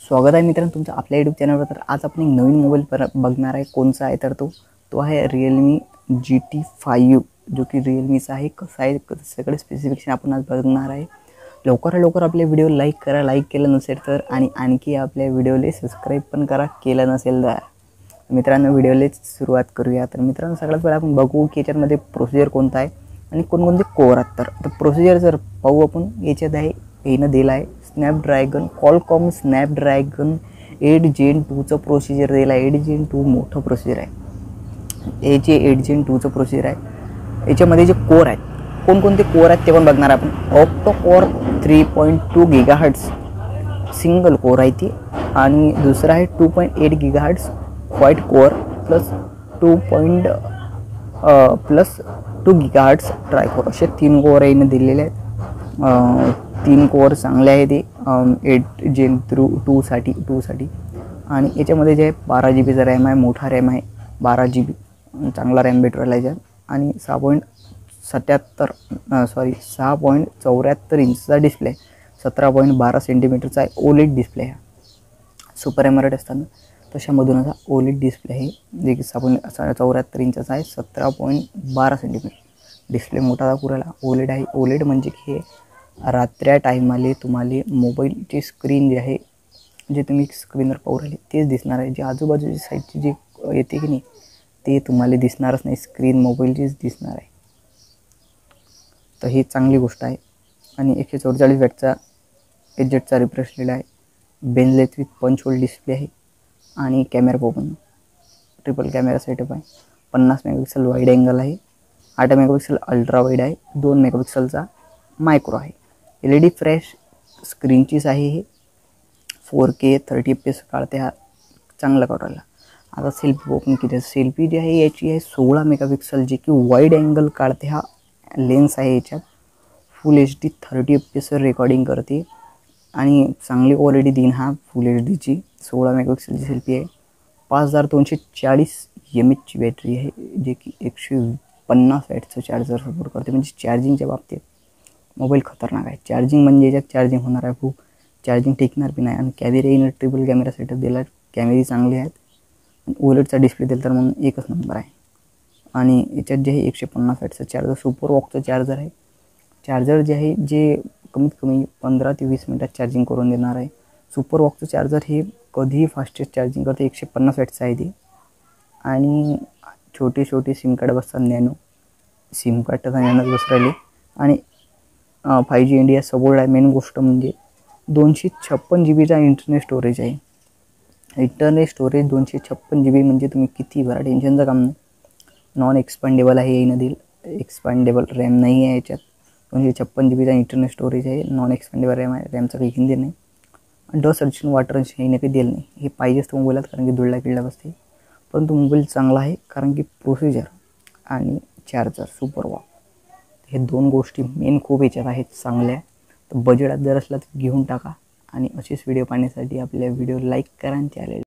स्वागत आहे मित्रांनो तुमचं आपल्या यूट्यूब चॅनलवर। तर आज आपण एक नवीन मोबाईल बघणार आहे। कोणचा आहे तर तो आहे Realme GT5, जो की Realmeचा आहे। कसा आहे सगळे स्पेसिफिकेशन आपण आज बघणार आहे। लवकर आपले व्हिडिओ लाईक करा, लाईक केलं नसेल तर, आणि आणखी आपल्या व्हिडिओला सबस्क्राईब पण करा केलं नसेल तर। मित्रांनो व्हिडिओला सुरुवात करूया। तर मित्रांनो सगळ्यात पहिले आपण बघू की याच्यामध्ये प्रोसिजर कोणता आहे आणि कोणकोणते कोर आहेत। तर प्रोसिजर जर पाहू आपण, याच्यात आहे येणं दिलं आहे स्नॅपड्रॅगन Qualcomm स्नॅपड्रॅगन 8 Gen 2चं प्रोसिजर दिलं आहे। 8 Gen 2 मोठं प्रोसिजर आहे। हे जे 8 Gen 2चं प्रोसिजर आहे, याच्यामध्ये जे कोर आहेत कोणकोणते कोर आहेत ते पण बघणार आपण। ऑक्टो कोर 3.2 GHz सिंगल कोर आहे ती, आणि दुसरा आहे 2.8 GHz quad core plus 2 GHz try core, असे 3 कोर याने दिलेले आहेत। 3 कोर चांगले आहे ते 8 Gen 2 साठी। आणि याच्यामध्ये जे आहे 12 GB रॅम आहे, मोठा रॅम आहे 12 GB, चांगला रॅम भेटून राहिला याच्यात। आणि 6.74 इंचचा डिस्प्ले, 17.12 सेंटीमीटरचा आहे। ओलेड डिस्प्ले आहे, सुपर एमोलेड असताना तशामधून असा ओलेड डिस्प्ले आहे, जे की 74 इंचाचा आहे, 17.12 सेंटीमीटर डिस्प्ले मोठा दाखवू राहिला। ओलेड आहे। ओलेड म्हणजे की हे रात्र्या टायमाले तुम्हाला मोबाईलची स्क्रीन जी आहे, जे तुम्ही स्क्रीनवर पाहू राहिले तेच दिसणार आहे। जे आजूबाजूची साईडची जे येते की नाही ते तुम्हाला दिसणारच नाही, स्क्रीन मोबाईलचीच दिसणार आहे। तर ही चांगली गोष्ट आहे। आणि 144 वॅटचा एचजेडचा रिफ्रेश रेट आहे। बेनलेस विथ पंच होल डिस्प्ले आहे। आणि कॅमेरा पण ट्रिपल कॅमेरा सेटअप आहे। 50 मेगापिक्सल वाईड अँगल आहे, 8 मेगापिक्सल अल्ट्रा वाईड आहे, 2 मेगापिक्सलचा मायक्रो आहे। LED फ्रेश स्क्रीनचीच आहे। हे 4K 30 FPS काढते, हा चांगला काढायला। आता सेल्फी ओपन केली, सेल्फी जी आहे याची आहे 16 मेगापिक्सल, जे की वाईड अँगल काढते, हा लेन्स आहे। याच्यात फुल HD 30 FPS रेकॉर्डिंग करते, आणि चांगली क्वालिटी देईन हा फुल HDची 16 मेगापिक्सलची सेल्फी आहे। 5240 mAh ची बॅटरी आहे, जे की 150 वॅटचं चार्जर सपोर्ट करते। म्हणजे चार्जिंगच्या बाबतीत मोबाईल खतरनाक आहे। चार्जिंग म्हणजे याच्यात चार्जिंग होणार आहे, खूप चार्जिंग टिकणार बी नाही। आणि कॅमेरा ट्रिपल कॅमेरा सेटअप दिला, कॅमेरे चांगले आहेत। आणि ओलेडचा डिस्प्ले दिला तर मग एकच नंबर आहे। आणि याच्यात जे आहे 150 वॅटचं चार्जर, सुपर वॉकचं चार्जर आहे। चार्जर जे आहे जे कमीत कमी 15 ते 20 मिनिटात चार्जिंग करून देणार आहे। सुपर वॉकचं चार्जर हे कधीही फास्टेस्ट चार्जिंग करते, 150 वॅटचं आहे ते। आणि छोटे सिम कार्ड बसतात, नॅनो सिम कार्ड तर नॅनोच बस राहिले। आणि 5G इंडिया सपोर्ट आहे। मेन गोष्ट म्हणजे 256 GBचा इंटरनेट स्टोरेज आहे। इंटरनेट स्टोरेज 256 GB म्हणजे तुम्ही किती भरा, टेन्शनचं काम नाही। नॉन एक्सपांडेबल आहे, येईन देईल एक्सपांडेबल रॅम नाही आहे याच्यात। 256 GBचा इंटरनेट स्टोरेज आहे, नॉन एक्सपांडेबल रॅम आहे। रॅमचं काही हिंदी नाही। आणि डस्ट सर्चिंग वाटर हे काही दिलं नाही, हे पाहिजेच तो मोबाईलात, कारण की धुळला किडला बसते। परंतु मोबाईल चांगला आहे, कारण की प्रोसिजर आणि चार्जर सुपर वॉक हे 2 गोष्टी मेन खूप याच्यात आहेत चांगल्या। तर बजेटात जर असला तर घेऊन टाका। आणि असेच व्हिडिओ पाहण्यासाठी आपल्या व्हिडिओ लाईक करा आणि चॅनल